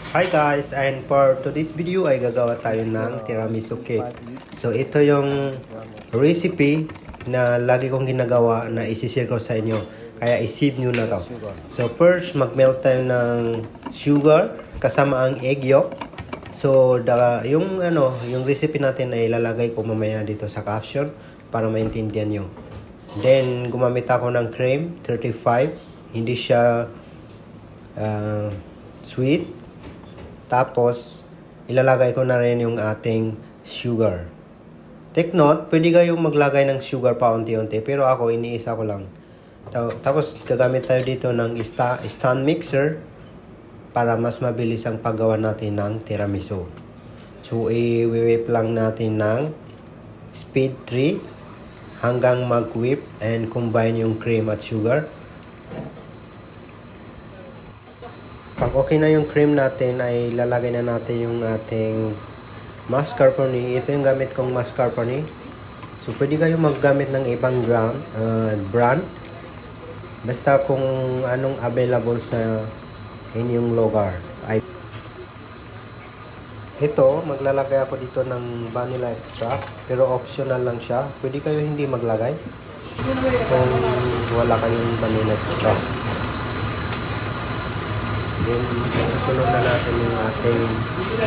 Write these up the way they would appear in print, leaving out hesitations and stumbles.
Hi guys, and for today's video ay gagawa tayo ng tiramisu cake. So ito yung recipe na lagi kong ginagawa na isishare ko sa inyo. Kaya isave nyo na to. So first, mag-melt tayo ng sugar kasama ang egg yolk. So yung recipe natin ay ilalagay ko mamaya dito sa caption para maintindihan nyo. Then gumamit ako ng cream 35. Hindi siya sweet. Tapos, ilalagay ko na rin yung ating sugar. Take note, pwede kayong maglagay ng sugar pa unti-unti. Pero ako, iniisa ko lang. Tapos, gagamit tayo dito ng stand mixer para mas mabilis ang paggawa natin ng tiramisu. So, i-whip lang natin ng speed 3 hanggang mag-whip and combine yung cream at sugar. Pag okay na yung cream natin, ay lalagay na natin yung ating mascarpone. Ito yung gamit kong mascarpone. So, pwede kayo maggamit ng ibang brand. Basta kung anong available sa inyong lugar. Ito, maglalagay ako dito ng vanilla extract. Pero optional lang siya. Pwede kayo hindi maglagay kung wala kayong vanilla extract. Then, susunod na natin yung ating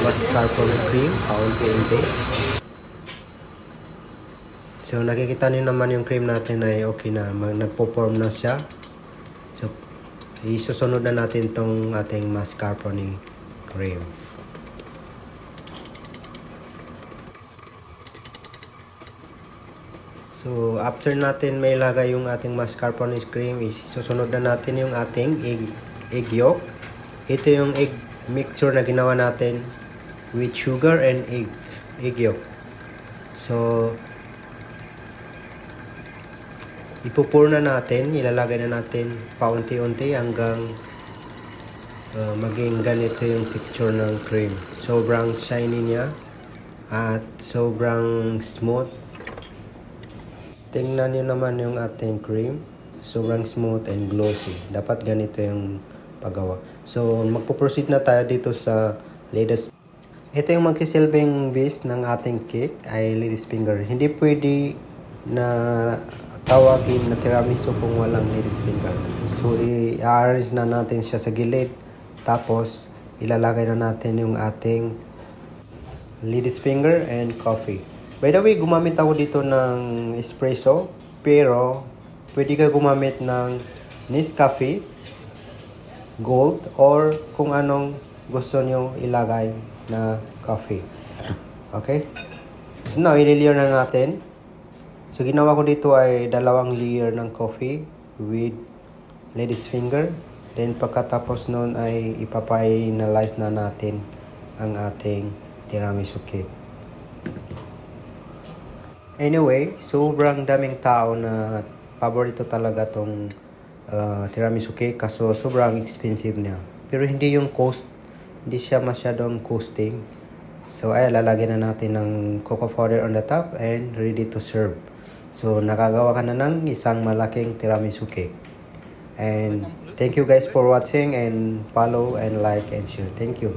mascarpone cream, paunti-unti. So, nakikita nyo naman yung cream natin ay okay na. Nagpo-form na siya. So, isusunod na natin tong ating mascarpone cream. So, after natin may lagay yung ating mascarpone cream, isusunod na natin yung ating egg yolk. Ito yung egg mixture na ginawa natin with sugar and egg yolk. So, ipupur na natin, ilalagay na natin paunti-unti hanggang maging ganito yung texture ng cream. Sobrang shiny niya at sobrang smooth. Tingnan nyo naman yung ating cream. Sobrang smooth and glossy. Dapat ganito yung paggawa. So, magpo-proceed na tayo dito sa latest. Ito yung magsisilbing base ng ating cake ay lady's finger. Hindi pwede na tawagin na tiramisu kung walang lady's finger. So, i-arrange na natin siya sa gilid. Tapos, ilalagay na natin yung ating lady's finger and coffee. By the way, gumamit ako dito ng espresso. Pero, pwede ka gumamit ng Nescafe Gold or kung anong gusto nyo ilagay na coffee. Okay? So now, i-layer na natin. So ginawa ko dito ay 2 layer ng coffee with lady's finger. Then pagkatapos nun ay ipapa-finalize na natin ang ating tiramisu cake. Anyway, sobrang daming tao na paborito talaga tong tiramisu cake kaso sobrang expensive niya. Pero hindi yung cost, hindi siya masyadong costing. So ay lalagyan na natin ng cocoa powder on the top and ready to serve. So nakagawa ka na ng isang malaking tiramisu cake. And thank you guys for watching and follow and like and share. Thank you.